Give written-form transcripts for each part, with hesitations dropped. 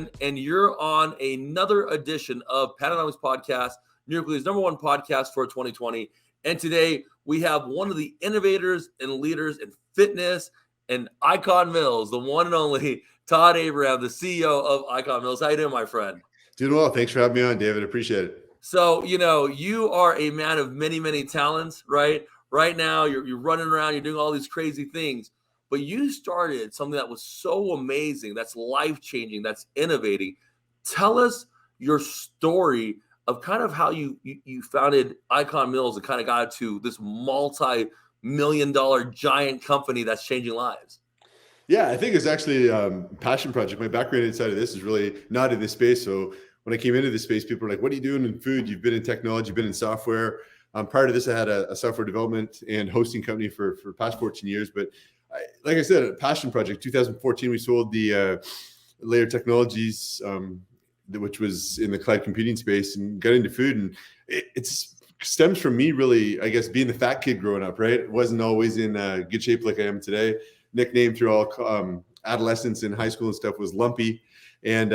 friend, and you're on another edition of Patanomics Podcast, New York Lee's #1 podcast for 2020. And today we have one of the innovators and leaders in fitness and Icon Mills, the one and only Todd Abrams, the CEO of Icon Mills. How you doing, my friend? Doing well. Thanks for having me on, David. Appreciate it. So, you are a man of many, many talents, right? Right now, you're running around, you're doing all these crazy things. But you started something that was so amazing, that's life-changing, that's innovating. Tell us your story of kind of how you founded Icon Mills and kind of got to this multi-million-dollar giant company that's changing lives. Yeah, I think it's actually a passion project. My background inside of this is really not in this space. So when I came into this space, people were like, what are you doing in food? You've been in technology, you've been in software. Prior to this, I had a software development and hosting company for past 14 years. But like I said, a passion project. 2014, we sold the Layer Technologies, which was in the cloud computing space, and got into food. And it stems from me really, I guess, being the fat kid growing up, right? It wasn't always in good shape like I am today. Nickname through all adolescence and high school and stuff was Lumpy. And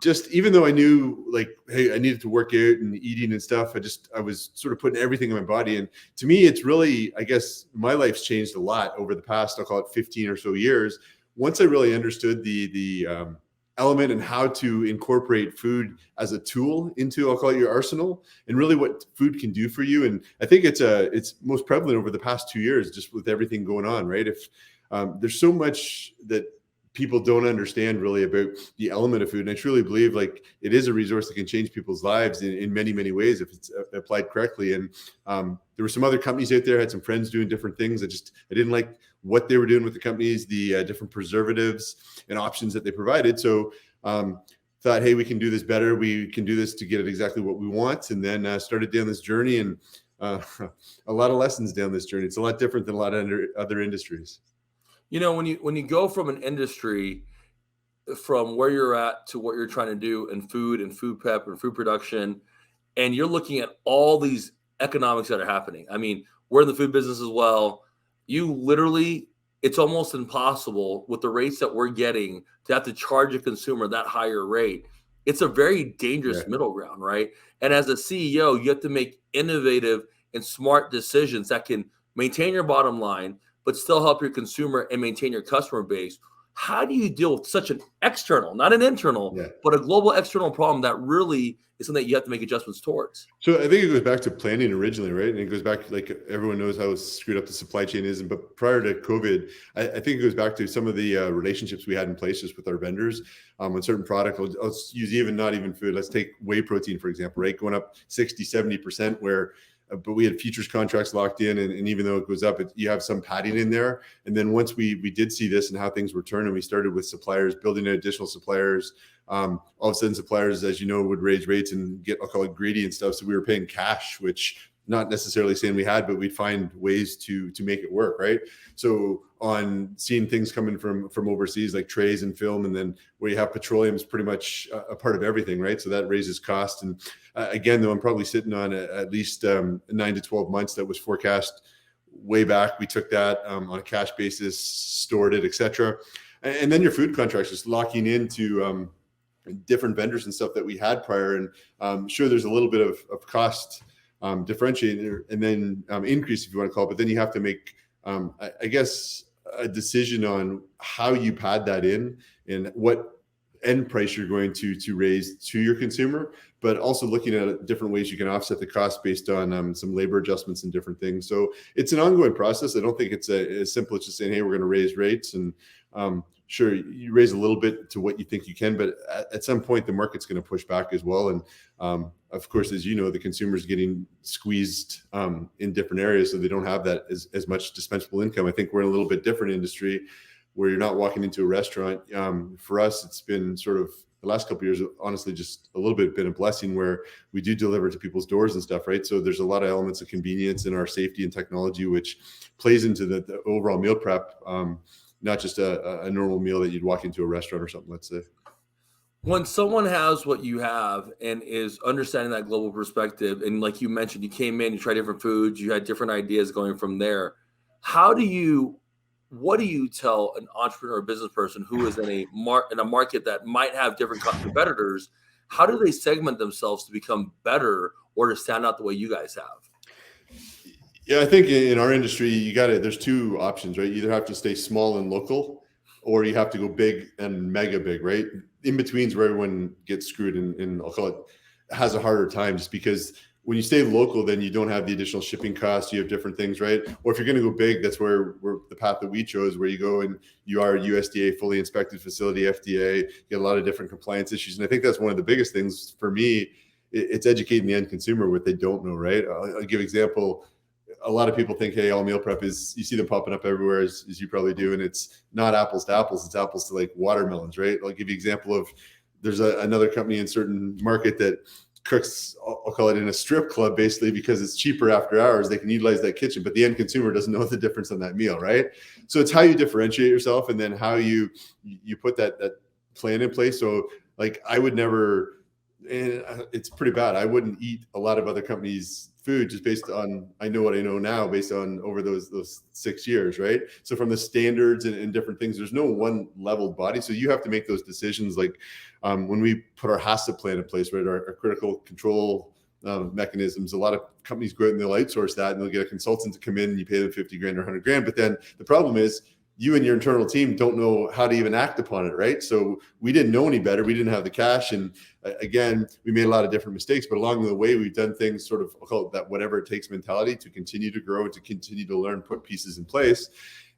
just even though I knew like, hey, I needed to work out and eating and stuff, I was sort of putting everything in my body. And to me, it's really, I guess my life's changed a lot over the past, I'll call it 15 or so years. Once I really understood the element and how to incorporate food as a tool into, I'll call it your arsenal, and really what food can do for you. And I think it's most prevalent over the past 2 years, just with everything going on, right? If there's so much that people don't understand really about the element of food. And I truly believe like it is a resource that can change people's lives in many, many ways if it's applied correctly. And there were some other companies out there, I had some friends doing different things. I didn't like what they were doing with the companies, the different preservatives and options that they provided. So thought, hey, we can do this better. We can do this to get it exactly what we want. And then started down this journey and a lot of lessons down this journey. It's a lot different than a lot of other industries. When you go from an industry from where you're at to what you're trying to do in food and food prep and food production, and you're looking at all these economics that are happening. I mean, we're in the food business as well. You literally, it's almost impossible with the rates that we're getting to have to charge a consumer that higher rate. It's a very dangerous middle ground, right? And as a CEO, you have to make innovative and smart decisions that can maintain your bottom line, but still help your consumer and maintain your customer base. How do you deal with such an external, not an internal, but a global external problem that really is something that you have to make adjustments towards? So I think it goes back to planning originally, right? And it goes back, like everyone knows how screwed up the supply chain is. But prior to COVID, I think it goes back to some of the relationships we had in place just with our vendors on certain product. I'll use not even food. Let's take whey protein, for example, right? Going up 60, 70% but we had futures contracts locked in. And even though it goes up, you have some padding in there. And then once we did see this and how things were turning, we started with suppliers, building additional suppliers. All of a sudden suppliers, as you know, would raise rates and get, I'll call it greedy and stuff. So we were paying cash, which not necessarily saying we had, but we'd find ways to make it work, right? So on seeing things coming from overseas, like trays and film, and then where you have petroleum is pretty much a part of everything, right? So that raises cost. And again, though, I'm probably sitting on at least 9 to 12 months that was forecast way back. We took that on a cash basis, stored it, et cetera. And then your food contracts, just locking into different vendors and stuff that we had prior. And sure, there's a little bit of cost differentiator and then increase, if you want to call it, but then you have to make, I guess, a decision on how you pad that in and what end price you're going to raise to your consumer, but also looking at different ways you can offset the cost based on some labor adjustments and different things. So it's an ongoing process. I don't think it's as simple as just saying, hey, we're going to raise rates. And sure, you raise a little bit to what you think you can, but at some point the market's going to push back as well. And of course, as you know, the consumer's getting squeezed in different areas, so they don't have that as much dispensable income. I think we're in a little bit different industry where you're not walking into a restaurant. For us, it's been sort of the last couple of years, honestly, just a little bit been a blessing where we do deliver to people's doors and stuff, right? So there's a lot of elements of convenience in our safety and technology, which plays into the overall meal prep, not just a normal meal that you'd walk into a restaurant or something, let's say. When someone has what you have and is understanding that global perspective, and like you mentioned, you came in, you tried different foods, you had different ideas going from there. How do you what do you tell an entrepreneur or business person who is in a market that might have different competitors? How do they segment themselves to become better or to stand out the way you guys have? Yeah, I think in our industry, there's two options, right? You either have to stay small and local, or you have to go big and mega big, right? In between is where everyone gets screwed, and I'll call it, has a harder time, just because when you stay local, then you don't have the additional shipping costs. You have different things, right? Or if you're going to go big, that's where the path that we chose, where you go and you are a USDA fully inspected facility, FDA, you get a lot of different compliance issues. And I think that's one of the biggest things for me. It's educating the end consumer what they don't know, right? I'll give an example. A lot of people think, hey, all meal prep is, you see them popping up everywhere, as you probably do, and it's not apples to apples. It's apples to like watermelons, right? I'll give you an example of, there's another company in certain market that cooks, I'll call it, in a strip club, basically because it's cheaper after hours. They can utilize that kitchen, but the end consumer doesn't know the difference on that meal, right? So it's how you differentiate yourself, and then how you put that plan in place. So like, I would never, and it's pretty bad, I wouldn't eat a lot of other companies' food just based on, I know what I know now based on over those 6 years, right? So from the standards and different things, there's no one leveled body. So you have to make those decisions. Like when we put our HACCP plan in place, right, our critical control mechanisms, a lot of companies go out and they'll outsource that, and they'll get a consultant to come in and you pay them 50 grand or 100 grand. But then the problem is, you and your internal team don't know how to even act upon it, right? So we didn't know any better. We didn't have the cash. And again, we made a lot of different mistakes, but along the way, we've done things sort of, I'll call it that whatever it takes mentality to continue to grow, to continue to learn, put pieces in place,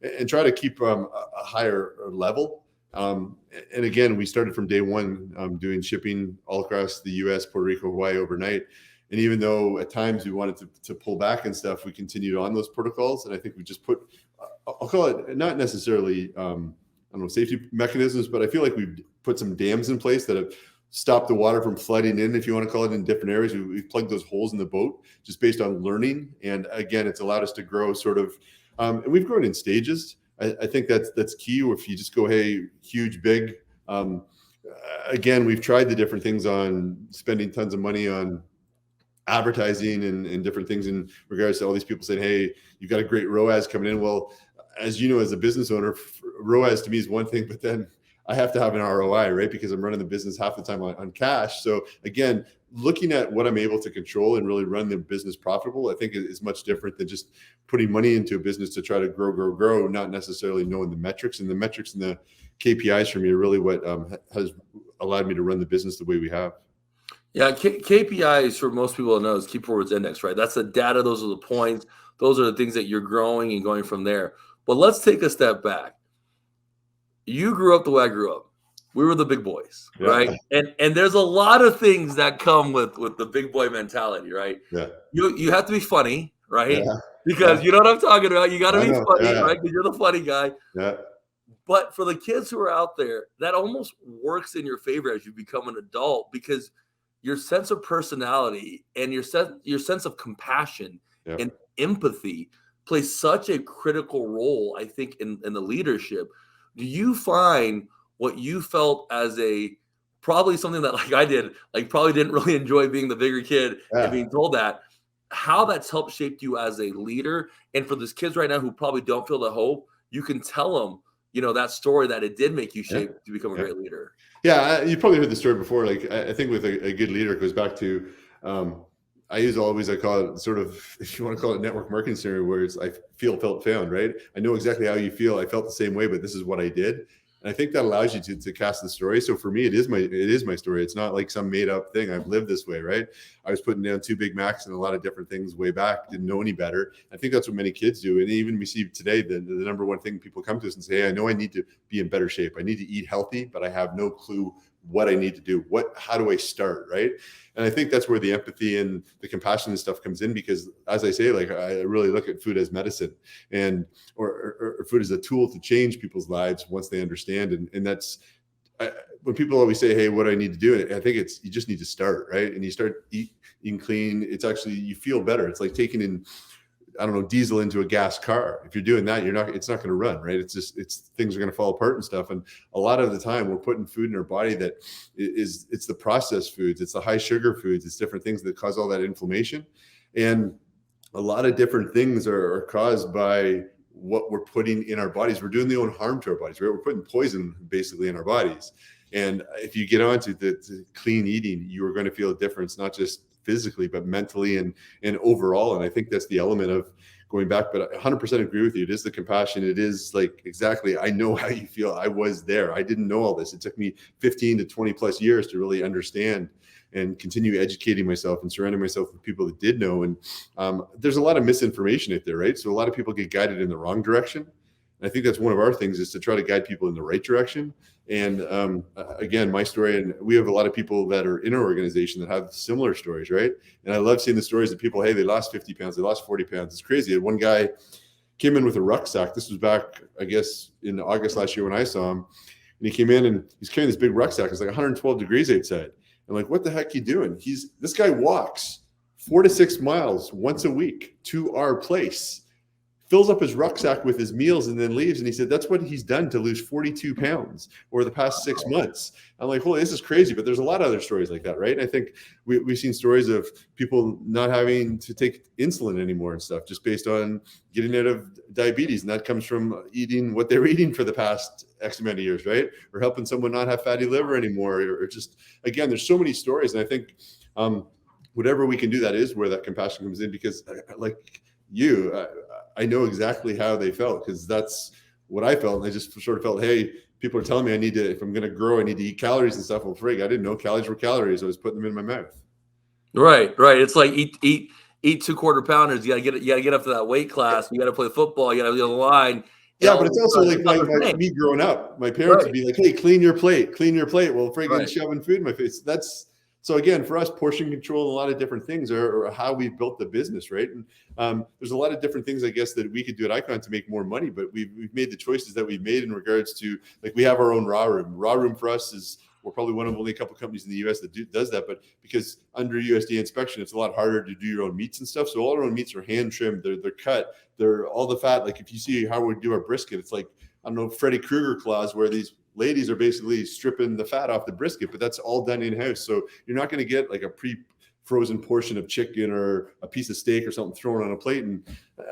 and try to keep a higher level. And again, we started from day one doing shipping all across the US, Puerto Rico, Hawaii overnight. And even though at times we wanted to pull back and stuff, we continued on those protocols. And I think we just put, I'll call it, not necessarily, I don't know, safety mechanisms, but I feel like we've put some dams in place that have stopped the water from flooding in, if you want to call it, in different areas. We've plugged those holes in the boat just based on learning. And again, it's allowed us to grow sort of, and we've grown in stages. I think that's key. If you just go, hey, huge, big, again, we've tried the different things on spending tons of money on advertising and different things in regards to all these people saying, hey, you've got a great ROAS coming in. Well, as you know, as a business owner, ROAS to me is one thing, but then I have to have an ROI, right? Because I'm running the business half the time on cash. So again, looking at what I'm able to control and really run the business profitable, I think is much different than just putting money into a business to try to grow, not necessarily knowing the metrics. And the metrics and the KPIs for me are really what has allowed me to run the business the way we have. Yeah, KPIs for most people to know is key performance index, right? That's the data. Those are the points. Those are the things that you're growing and going from there. But let's take a step back. You grew up the way I grew up. We were the big boys, right? And there's a lot of things that come with the big boy mentality, right? Yeah. You have to be funny, right? Yeah. Because you know what I'm talking about. You got to be funny, yeah. right? Because you're the funny guy. Yeah. But for the kids who are out there, that almost works in your favor as you become an adult, because your sense of personality and your sense of compassion and empathy plays such a critical role, I think, in the leadership. Do you find what you felt as probably something that, like I did, like probably didn't really enjoy being the bigger kid and being told that, how that's helped shape you as a leader? And for these kids right now who probably don't feel the hope, you can tell them, that story, that it did make you shape to become a great leader. Yeah, you probably heard the story before. Like, I think with a good leader, it goes back to, I call it sort of, if you want to call it, network marketing scenario, where it's felt, found, right? I know exactly how you feel. I felt the same way, but this is what I did. And I think that allows you to cast the story. So for me, it is my story. It's not like some made up thing. I've lived this way, right? I was putting down 2 Big Macs and a lot of different things way back, didn't know any better. I think that's what many kids do. And even we see today, the number one thing people come to us and say, hey, I know I need to be in better shape. I need to eat healthy, but I have no clue what I need to do. How do I start, right? And I think that's where the empathy and the compassion and stuff comes in, because as I say, like, I really look at food as medicine, and or food as a tool to change people's lives once they understand. And that's when people always say, hey, what do I need to do? I think you just need to start, right? And you start eating clean. It's actually, you feel better. It's like taking in, I don't know, diesel into a gas car. If you're doing that, it's not going to run, right? Things are going to fall apart and stuff. And a lot of the time we're putting food in our body that it's the processed foods, it's the high sugar foods, it's different things that cause all that inflammation. And a lot of different things are caused by what we're putting in our bodies. We're doing the own harm to our bodies, right? We're putting poison basically in our bodies. And if you get onto the clean eating, you are going to feel a difference, not just physically, but mentally and overall. And I think that's the element of going back, but I 100% agree with you. It is the compassion. It is like, exactly, I know how you feel. I was there. I didn't know all this. It took me 15 to 20 plus years to really understand and continue educating myself and surrounding myself with people that did know. And there's a lot of misinformation out there, right? So a lot of people get guided in the wrong direction. And I think that's one of our things, is to try to guide people in the right direction. And again, my story, and we have a lot of people that are in our organization that have similar stories, right? And I love seeing the stories of people, hey, they lost 50 pounds, they lost 40 pounds. It's crazy. One guy came in with a rucksack. This was back, I guess, in August last year when I saw him. And he came in and he's carrying this big rucksack. It's like 112 degrees outside. I'm like, what the heck are you doing? This guy walks 4 to 6 miles once a week to our place, fills up his rucksack with his meals, and then leaves. And he said that's what he's done to lose 42 pounds over the past 6 months. I'm like, holy, this is crazy. But there's a lot of other stories like that, right? And I think we've seen stories of people not having to take insulin anymore and stuff, just based on getting out of diabetes. And that comes from eating what they were eating for the past X amount of years, right? Or helping someone not have fatty liver anymore, or just, again, there's so many stories. And I think whatever we can do, that is where that compassion comes in, because like you, I know exactly how they felt, because that's what I felt. And I just sort of felt, hey, people are telling me I need to, if I'm going to grow, I need to eat calories and stuff. Well, frig, I didn't know calories were calories. I was putting them in my mouth. Right. It's like eat 2 quarter pounders. You gotta get up to that weight class. You gotta play football. You gotta be on the line. Yeah, but it's also like me growing up. My parents would be like, hey, clean your plate. Well, friggin' shoving food in my face. So again, for us, portion control and a lot of different things are how we've built the business, right? And there's a lot of different things, I guess, that we could do at Icon to make more money, but we've made the choices that we've made in regards to, like, we have our own raw room. Raw room for us is, we're probably one of only a couple of companies in the US that does that, but because under USDA inspection, it's a lot harder to do your own meats and stuff. So all our own meats are hand trimmed, they're cut, they're all the fat. Like if you see how we do our brisket, it's like, I don't know, Freddy Krueger claws, where these ladies are basically stripping the fat off the brisket, but that's all done in-house. So you're not going to get like a pre-frozen portion of chicken or a piece of steak or something thrown on a plate. And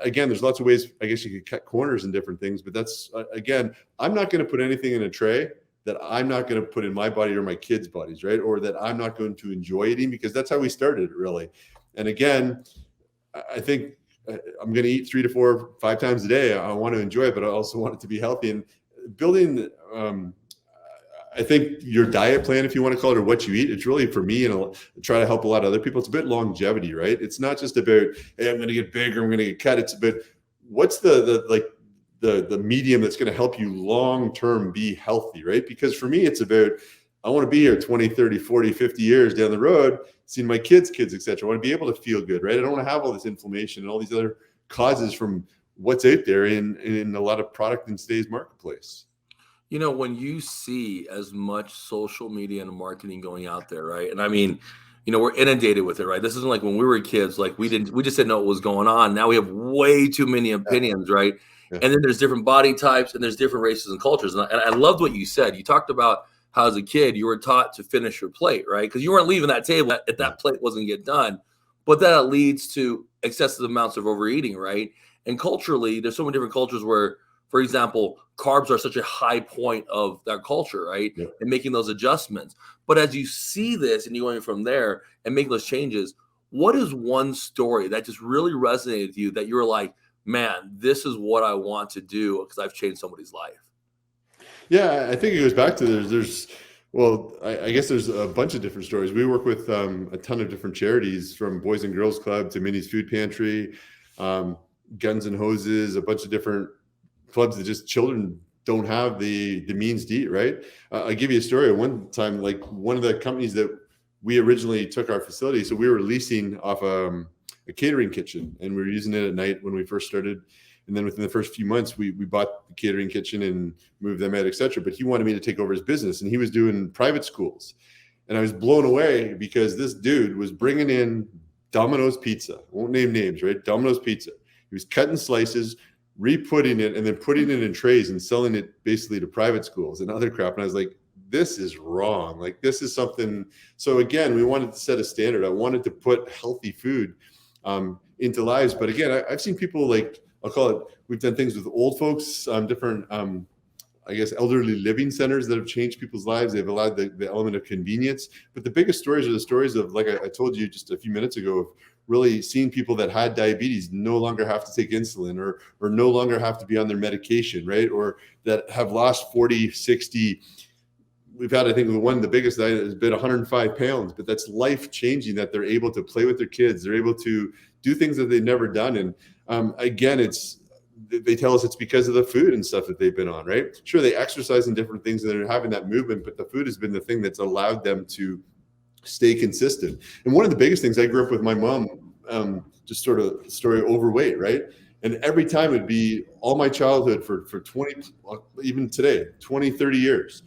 again, there's lots of ways, I guess, you could cut corners and different things, but that's, again, I'm not going to put anything in a tray that I'm not going to put in my body or my kids' bodies, right? Or that I'm not going to enjoy eating, because that's how we started, really. And again, I think I'm going to eat 3 to 4, 5 times a day. I want to enjoy it, but I also want it to be healthy. And building, I think, your diet plan, if you want to call it, or what you eat, it's really, for me, and I'll try to help a lot of other people, it's a bit longevity, right? It's not just about, hey, I'm going to get big or I'm going to get cut. It's about what's the medium that's going to help you long-term be healthy, right? Because for me, it's about, I want to be here 20, 30, 40, 50 years down the road, seeing my kids, et cetera. I want to be able to feel good, right? I don't want to have all this inflammation and all these other causes from what's out there in a lot of product in today's marketplace. You know, when you see as much social media and marketing going out there, right? And I mean, you know, we're inundated with it, right? This isn't like when we were kids, like we just didn't know what was going on. Now we have way too many opinions, right? Yeah. And then there's different body types and there's different races and cultures. And I loved what you said. You talked about how as a kid you were taught to finish your plate, right? Because you weren't leaving that table if that plate wasn't get done. But that leads to excessive amounts of overeating, right? And culturally, there's so many different cultures where, for example, carbs are such a high point of that culture, right? Yeah. And making those adjustments. But as you see this and you're going from there and making those changes, what is one story that just really resonated with you that you were like, man, this is what I want to do because I've changed somebody's life? Yeah, I think it goes back to I guess there's a bunch of different stories. We work with a ton of different charities, from Boys and Girls Club to Minnie's Food Pantry, Guns and Hoses, a bunch of different clubs that just children don't have the means to eat, right? I'll give you a story. One time, like, one of the companies that we originally took our facility, so we were leasing off a catering kitchen, and we were using it at night when we first started. And then within the first few months, we bought the catering kitchen and moved them out, et cetera. But he wanted me to take over his business, and he was doing private schools. And I was blown away because this dude was bringing in Domino's pizza. I won't name names, right? Domino's pizza. He was cutting slices, re-putting it, and then putting it in trays and selling it basically to private schools and other crap. And I was like, this is wrong. Like, this is something. So again, we wanted to set a standard. I wanted to put healthy food into lives. But again, I've seen people like I'll call it, we've done things with old folks, different, I guess, elderly living centers that have changed people's lives. They've allowed the element of convenience. But the biggest stories are the stories of, like I told you just a few minutes ago, of really seeing people that had diabetes no longer have to take insulin, or no longer have to be on their medication, right? Or that have lost 40, 60. We've had, I think, one of the biggest has been 105 pounds, but that's life changing, that they're able to play with their kids. They're able to do things that they've never done. And again, they tell us it's because of the food and stuff that they've been on, right? Sure, they exercise in different things and they're having that movement, but the food has been the thing that's allowed them to stay consistent. And one of the biggest things, I grew up with my mom, just sort of story, overweight, right? And every time it'd be all my childhood for 20, even today, 20, 30 years.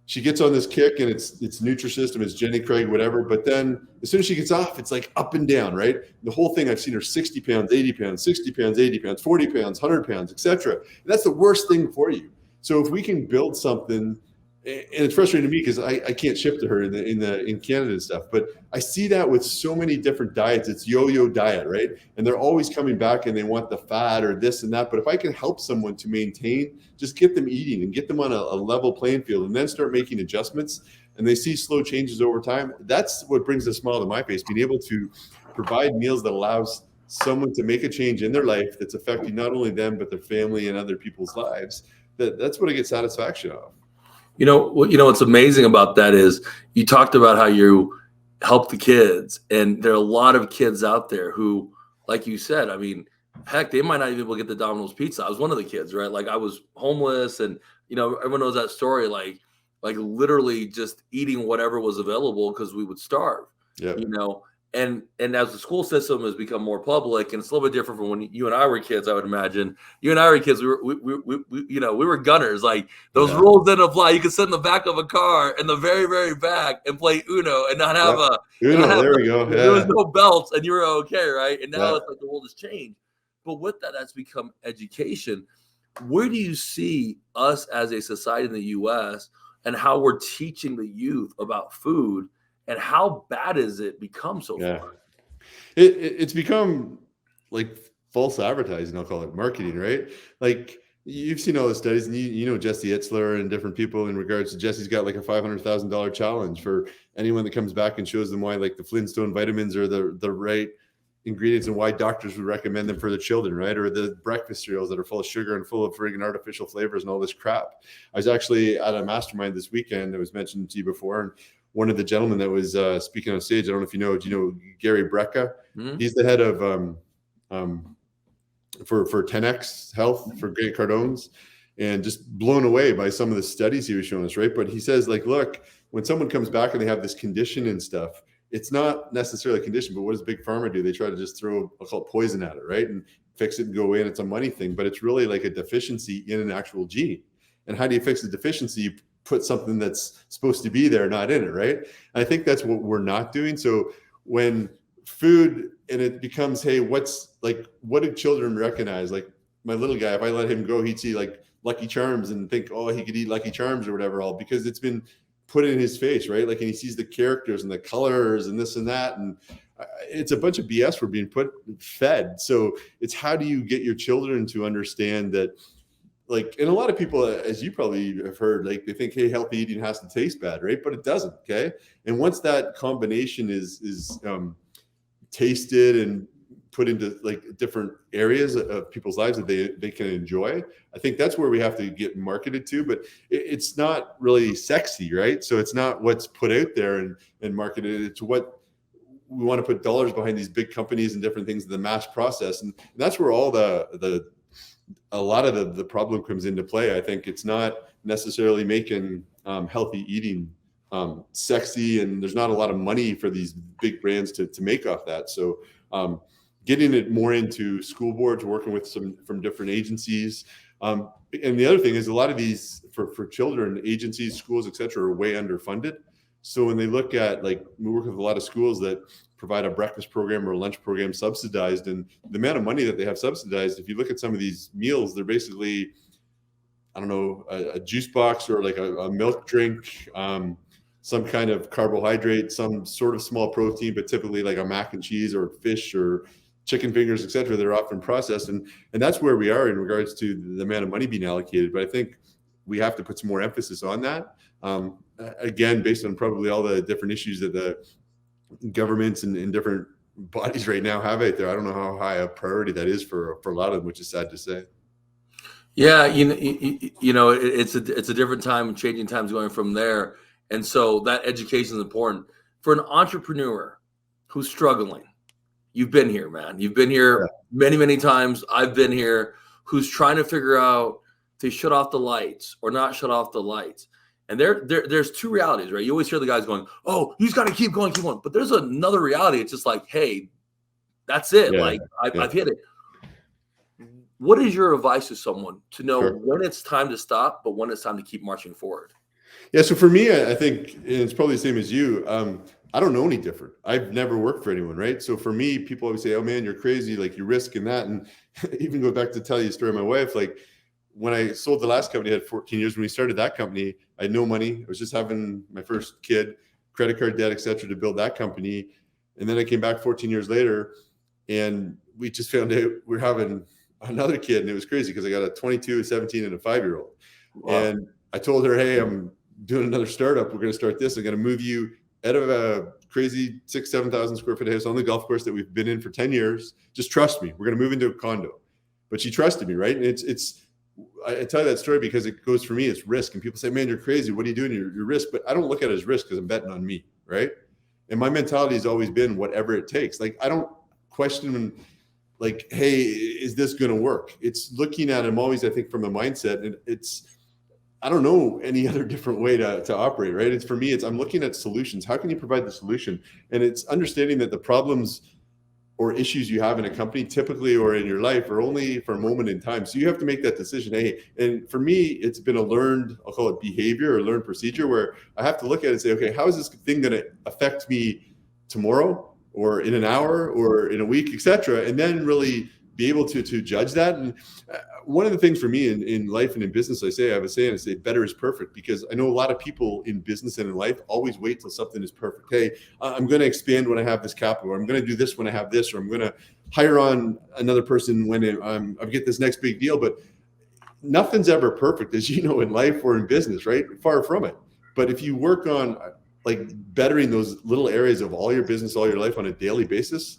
She gets on this kick and it's Nutrisystem, it's Jenny Craig, whatever. But then as soon as she gets off, it's like up and down, right? The whole thing, I've seen her 60 pounds, 80 pounds, 60 pounds, 80 pounds, 40 pounds, 100 pounds, etc. That's the worst thing for you. So if we can build something, and it's frustrating to me because I can't ship to her in Canada and stuff, but I see that with so many different diets. It's yo-yo diet, right? And they're always coming back and they want the fat or this and that. But if I can help someone to maintain, just get them eating and get them on a level playing field, and then start making adjustments, and they see slow changes over time, that's what brings a smile to my face. Being able to provide meals that allows someone to make a change in their life that's affecting not only them, but their family and other people's lives. That's what I get satisfaction of. What's amazing about that is you talked about how you help the kids, and there are a lot of kids out there who, like you said, I mean, heck, they might not even be able to get the Domino's pizza. I was one of the kids, right? Like, I was homeless, and everyone knows that story. Like literally just eating whatever was available because we would starve. Yeah. And as the school system has become more public, and it's a little bit different from when you and I were kids, I would imagine. You and I were kids, we were gunners. Like, those rules didn't apply. You could sit in the back of a car in the very, very back and play Uno and not have there we go. Yeah. There was no belts, and you were okay, right? And now it's like the world has changed. But with that, that's become education. Where do you see us as a society in the U.S. and how we're teaching the youth about food? And how bad is it become so far? It's become like false advertising, I'll call it marketing, right? Like, you've seen all the studies, and you know Jesse Itzler and different people in regards to, Jesse's got like a $500,000 challenge for anyone that comes back and shows them why, like, the Flintstone vitamins are the right ingredients and why doctors would recommend them for the children, right? Or the breakfast cereals that are full of sugar and full of friggin' artificial flavors and all this crap. I was actually at a mastermind this weekend that was mentioned to you before, and one of the gentlemen that was speaking on stage, I don't know if do you know Gary Brecka? Mm-hmm. He's the head of for 10X Health for Grant Cardone's, and just blown away by some of the studies he was showing us, right? But he says, like, look, when someone comes back and they have this condition and stuff, it's not necessarily a condition, but what does Big Pharma do? They try to just throw, I'll call it, poison at it, right? And fix it and go away, and it's a money thing, but it's really like a deficiency in an actual gene. And how do you fix the deficiency? You put something that's supposed to be there, not in it, right? And I think that's what we're not doing. So when food, and it becomes, hey, what do children recognize? Like, my little guy, if I let him go, he'd see like Lucky Charms and think, oh, he could eat Lucky Charms or whatever, all because it's been put in his face, right? Like, and he sees the characters and the colors and this and that, and it's a bunch of BS we're being fed. So it's, how do you get your children to understand that? Like, and a lot of people, as you probably have heard, like, they think, hey, healthy eating has to taste bad, right? But it doesn't, okay? And once that combination is tasted and put into like different areas of people's lives that they can enjoy, I think that's where we have to get marketed to. But it's not really sexy, right? So it's not what's put out there and marketed. It's what we want to put dollars behind, these big companies and different things in the mass process, and that's where all a lot of the problem comes into play. I think it's not necessarily making healthy eating sexy, and there's not a lot of money for these big brands to make off that. So getting it more into school boards, working with some from different agencies. And the other thing is, a lot of these for children, agencies, schools, et cetera, are way underfunded. So when they look at, like, we work with a lot of schools that provide a breakfast program or a lunch program subsidized, and the amount of money that they have subsidized, if you look at some of these meals, they're basically, I don't know, a juice box or like a milk drink, some kind of carbohydrate, some sort of small protein, but typically like a mac and cheese or fish or chicken fingers, etc. They're often processed, and that's where we are in regards to the amount of money being allocated. But I think we have to put some more emphasis on that. Again, based on probably all the different issues that the governments and different bodies right now have out there. I don't know how high a priority that is for a lot of them, which is sad to say. Yeah, it's a different time, changing times going from there, and so that education is important for an entrepreneur who's struggling. You've been here, man. You've been here many, many times. I've been here. Who's trying to figure out to shut off the lights or not shut off the lights? And there's two realities, right? You always hear the guys going, "Oh, you just got to keep going, keep going." But there's another reality. It's just like, hey, that's it. Yeah, like I've hit it. What is your advice to someone to know when it's time to stop, but when it's time to keep marching forward? Yeah. So for me, I think, and it's probably the same as you. I don't know any different. I've never worked for anyone, right? So for me, people always say, "Oh man, you're crazy. Like you're risking that." And even go back to tell you a story of my wife. Like when I sold the last company, I had 14 years. When we started that company, I had no money. I was just having my first kid, credit card debt, etc., to build that company. And then I came back 14 years later, and we just found out we're having another kid, and it was crazy because I got a 22, a 17, and a 5-year-old. Wow. And I told her, "Hey, I'm doing another startup. We're going to start this. I'm going to move you out of a crazy 6,000-7,000 square foot house on the golf course that we've been in for 10 years. Just trust me. We're going to move into a condo." But she trusted me, right? And I tell you that story because it goes, for me, it's risk. And people say, "Man, you're crazy. What are you doing? Your risk." But I don't look at it as risk because I'm betting on me, right? And my mentality has always been whatever it takes. Like I don't question like, "Hey, is this going to work?" It's looking at them always, I think, from a mindset. And I don't know any other different way to operate, right? It's for me, I'm looking at solutions. How can you provide the solution? And it's understanding that the problems or issues you have in a company typically or in your life are only for a moment in time. So you have to make that decision. Hey, and for me, it's been a learned, I'll call it behavior or learned procedure, where I have to look at it and say, okay, how is this thing going to affect me tomorrow or in an hour or in a week, etc. And then really be able to judge that. And one of the things for me in life and in business, I have a saying, I say, better is perfect, because I know a lot of people in business and in life always wait till something is perfect. Hey, I'm going to expand when I have this capital, or I'm going to do this when I have this, or I'm going to hire on another person when I get this next big deal. But nothing's ever perfect, as you know, in life or in business, right? Far from it. But if you work on like bettering those little areas of all your business, all your life on a daily basis,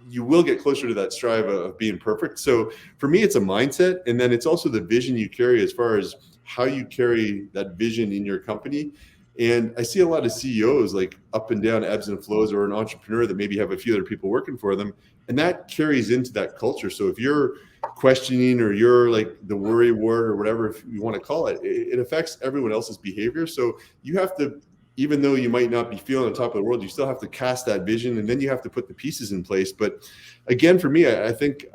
you will get closer to that strive of being perfect. So for me, it's a mindset. And then it's also the vision you carry, as far as how you carry that vision in your company. And I see a lot of CEOs like up and down, ebbs and flows, or an entrepreneur that maybe have a few other people working for them. And that carries into that culture. So if you're questioning, or you're like the worry ward or whatever, if you want to call it, it affects everyone else's behavior. So you have to, even though you might not be feeling on top of the world, you still have to cast that vision, and then you have to put the pieces in place. But again, for me, I think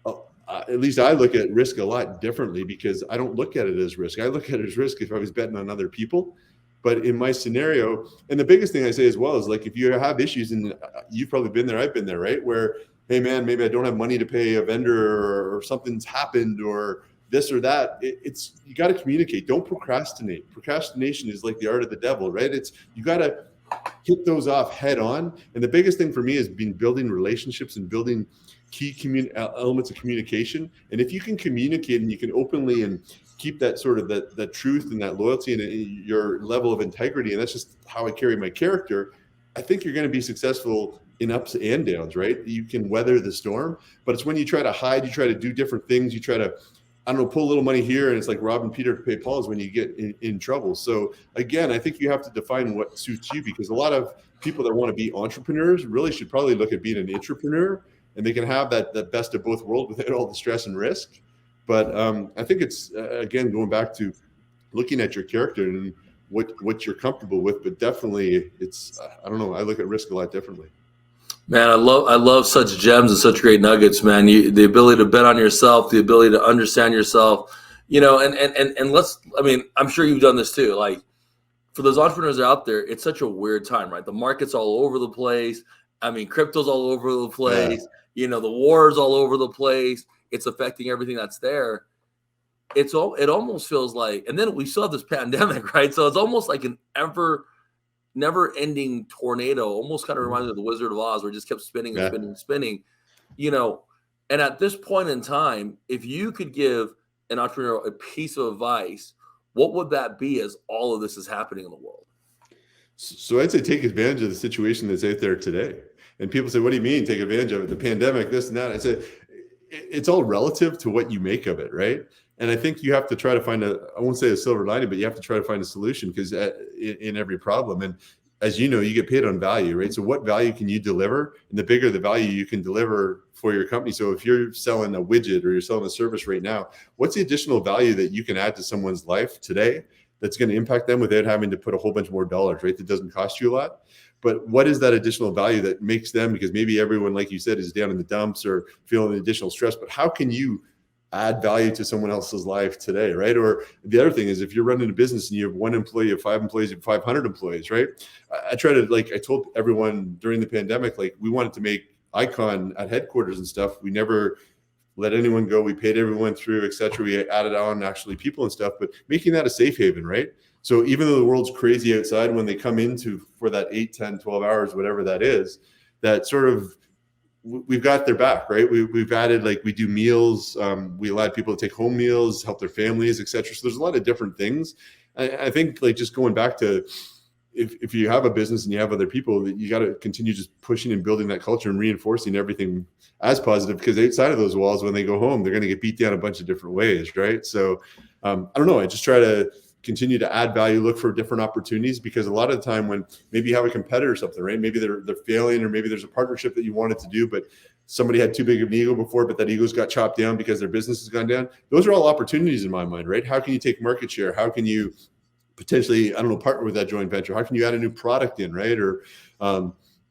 at least I look at risk a lot differently, because I don't look at it as risk. I look at it as risk if I was betting on other people. But in my scenario, and the biggest thing I say as well is, like, if you have issues, and you've probably been there, I've been there, right? Where, hey man, maybe I don't have money to pay a vendor, or something's happened, or this or that. It's you got to communicate. Don't procrastinate. Procrastination is like the art of the devil, right? You got to hit those off head on. And the biggest thing for me has been building relationships and building key elements of communication. And if you can communicate and you can openly and keep that sort of that truth and that loyalty and your level of integrity, and that's just how I carry my character, I think you're going to be successful in ups and downs, right? You can weather the storm. But it's when you try to hide, you try to do different things, you try to, I don't know, pull a little money here, and it's like robbing Peter to pay Paul, is when you get in trouble. So again, I think you have to define what suits you, because a lot of people that want to be entrepreneurs really should probably look at being an intrapreneur, and they can have that best of both worlds without all the stress and risk. But I think it's, again, going back to looking at your character and what you're comfortable with. But definitely it's, I don't know, I look at risk a lot differently. Man, I love such gems and such great nuggets, man. The ability to bet on yourself, the ability to understand yourself, and I'm sure you've done this too. Like, for those entrepreneurs out there, it's such a weird time, right? The market's all over the place. I mean, crypto's all over the place. Yeah. The war's all over the place. It's affecting everything that's there. It almost feels like, and then we still have this pandemic, right? So it's almost like an never-ending tornado. Almost kind of reminds me of the Wizard of Oz, where it just kept spinning and spinning and spinning. you know, and at this point in time, if you could give an entrepreneur a piece of advice, what would that be as all of this is happening in the world? So I'd say take advantage of the situation that's out there today. And people say, what do you mean take advantage of it? The pandemic, this and that. I say, it's all relative to what you make of it, right? And I think you have to try to find I won't say a silver lining, but you have to try to find a solution because in every problem. And as you know, you get paid on value, right? So what value can you deliver? And the bigger the value you can deliver for your company. So if you're selling a widget or you're selling a service right now, what's the additional value that you can add to someone's life today that's going to impact them without having to put a whole bunch more dollars, right? That doesn't cost you a lot. But what is that additional value that makes them, because maybe everyone, like you said, is down in the dumps or feeling additional stress, but how can you add value to someone else's life today, right? Or the other thing is if you're running a business and you have 1 employee, you have 5 employees, you have 500 employees, right? I try to, like I told everyone during the pandemic, like we wanted to make Icon at headquarters and stuff. We never let anyone go. We paid everyone through, et cetera. We added on actually people and stuff, but making that a safe haven, right? So even though the world's crazy outside, when they come into for that 8, 10, 12 hours, whatever that is, that sort of, we've got their back, right? We've added, like we do meals. We allowed people to take home meals, help their families, et cetera. So there's a lot of different things. I think like just going back to, if you have a business and you have other people, that you got to continue just pushing and building that culture and reinforcing everything as positive, because outside of those walls, when they go home, they're going to get beat down a bunch of different ways, right? So I don't know. I just try to continue to add value, look for different opportunities, because a lot of the time when maybe you have a competitor or something, right? Maybe they're failing, or maybe there's a partnership that you wanted to do, but somebody had too big of an ego before, but that ego's got chopped down because their business has gone down. Those are all opportunities in my mind, right? How can you take market share? How can you potentially, I don't know, partner with that joint venture? How can you add a new product in, right? Or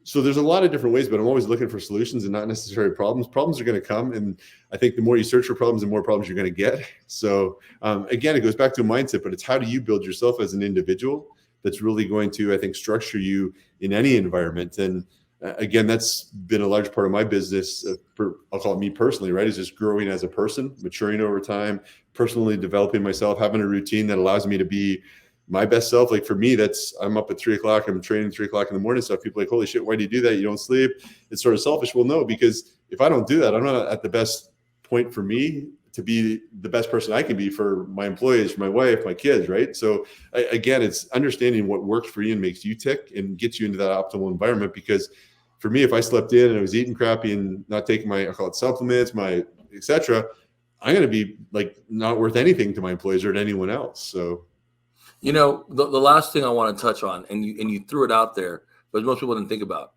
so there's a lot of different ways, but I'm always looking for solutions and not necessarily problems. Problems are going to come, and I think the more you search for problems, the more problems you're going to get. So again, it goes back to a mindset, but it's how do you build yourself as an individual that's really going to, I think, structure you in any environment. And again, that's been a large part of my business. I'll call it me personally, right? Is just growing as a person, maturing over time, personally developing myself, having a routine that allows me to be my best self. Like for me, that's, I'm up at 3 o'clock, I'm training 3 o'clock in the morning stuff. People are like, holy shit, why do you do that? You don't sleep. It's sort of selfish. Well, no, because if I don't do that, I'm not at the best point for me to be the best person I can be for my employees, for my wife, my kids, right? So again, it's understanding what works for you and makes you tick and gets you into that optimal environment. Because for me, if I slept in and I was eating crappy and not taking my, I call it supplements, my et cetera, I'm going to be like not worth anything to my employees or to anyone else. So you know, the last thing I want to touch on, and you threw it out there, but most people didn't think about.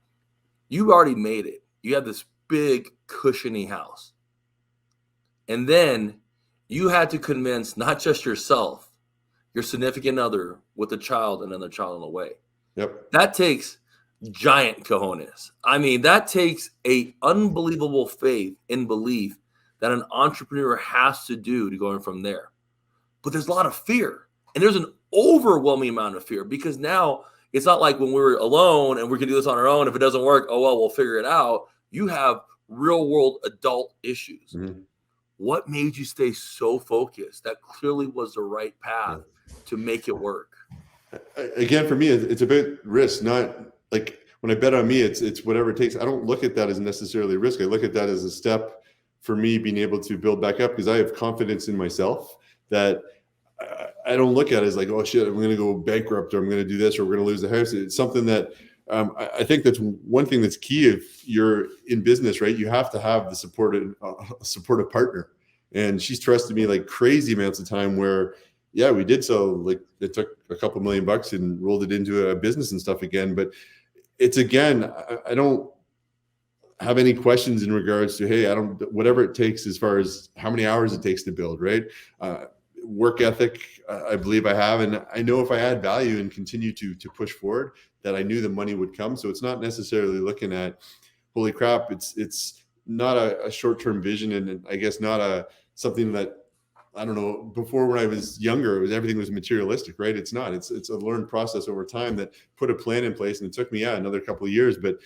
You already made it. You have this big cushiony house. And then you had to convince not just yourself, your significant other with a child and another child on the way. Yep. That takes giant cojones. I mean, that takes a unbelievable faith and belief that an entrepreneur has to do to go in from there. But there's a lot of fear. And there's an overwhelming amount of fear, because now it's not like when we were alone and we can do this on our own. If it doesn't work, oh, well, we'll figure it out. You have real world adult issues. Mm-hmm. What made you stay so focused? That clearly was the right path to make it work. Again, for me, it's about risk, not like when I bet on me, it's whatever it takes. I don't look at that as necessarily risk. I look at that as a step for me being able to build back up, because I have confidence in myself that I don't look at it as like, oh shit, I'm going to go bankrupt, or I'm going to do this, or we're going to lose the house. It's something that I think that's one thing that's key. If you're in business, right, you have to have the supportive partner. And she's trusted me like crazy amounts of time where, yeah, we did sell, like it took a couple $1 million and rolled it into a business and stuff again. But it's, again, I don't have any questions in regards to, hey, I don't, whatever it takes as far as how many hours it takes to build, right? Work ethic, I believe I have. And I know if I add value and continue to push forward, that I knew the money would come. So it's not necessarily looking at, holy crap, it's not a short-term vision. And I guess not something that, I don't know, before when I was younger, everything was materialistic, right? It's not, it's a learned process over time that put a plan in place. And it took me, another couple of years, but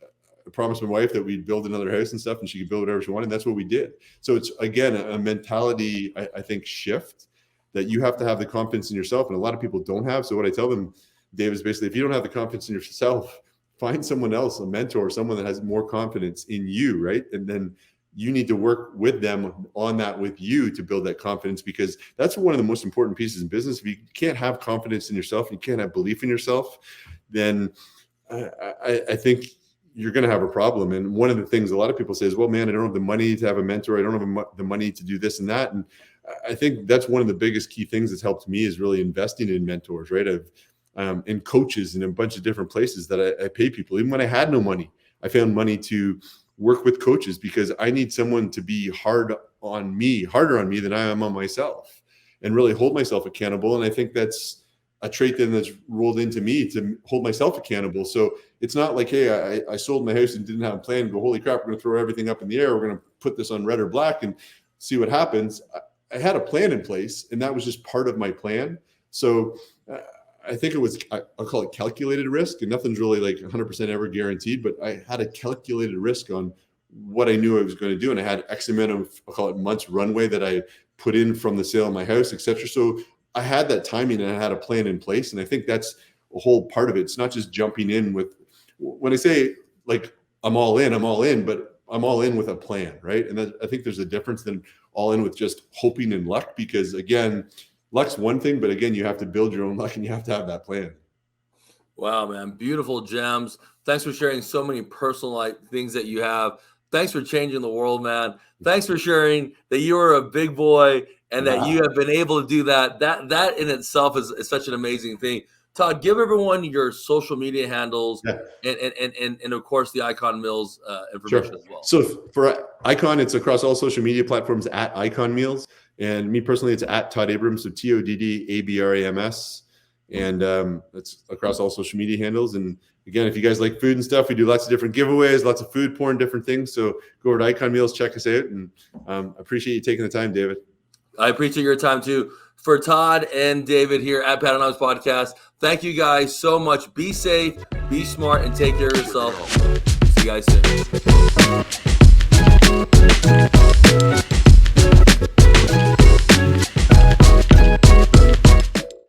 I promised my wife that we'd build another house and stuff, and she could build whatever she wanted. And that's what we did. So it's, again, a mentality, I think, shift that you have to have the confidence in yourself. And a lot of people don't have. So what I tell them, Dave, is basically, if you don't have the confidence in yourself, find someone else, a mentor, someone that has more confidence in you, right? And then you need to work with them on that with you to build that confidence, because that's one of the most important pieces in business. If you can't have confidence in yourself, you can't have belief in yourself, then I think you're going to have a problem. And one of the things a lot of people say is, well, man, I don't have the money to have a mentor. I don't have the money to do this and that. And I think that's one of the biggest key things that's helped me is really investing in mentors, right? In coaches and a bunch of different places that I pay people. Even when I had no money, I found money to work with coaches, because I need someone to be harder on me than I am on myself, and really hold myself accountable. And I think that's a trait then that's rolled into me, to hold myself accountable. So it's not like, hey, I sold my house and didn't have a plan. Go, holy crap, we're going to throw everything up in the air. We're going to put this on red or black and see what happens. I had a plan in place, and that was just part of my plan. So I think it was, I'll call it calculated risk, and nothing's really like 100% ever guaranteed, but I had a calculated risk on what I knew I was going to do. And I had X amount of, I'll call it months runway that I put in from the sale of my house, et cetera. So I had that timing and I had a plan in place. And I think that's a whole part of it. It's not just jumping in with, when I say like, I'm all in, but I'm all in with a plan, right? And I think there's a difference than all in with just hoping and luck, because again, luck's one thing, but again, you have to build your own luck and you have to have that plan. Wow, man. Beautiful gems. Thanks for sharing so many personal things that you have. Thanks for changing the world, man. Thanks for sharing that you are a big boy and that you have been able to do that. That in itself is such an amazing thing. Todd, give everyone your social media handles and of course the Icon Meals information as well. So for Icon, it's across all social media platforms at Icon Meals. And me personally, it's at Todd Abrams, so TODDABRAMS. And it's across all social media handles. And again, if you guys like food and stuff, we do lots of different giveaways, lots of food porn, different things. So go over to Icon Meals, check us out. And appreciate you taking the time, David. I appreciate your time too. For Todd and David here at Pat and I's podcast, thank you guys so much. Be safe, be smart, and take care of yourself. See you guys soon.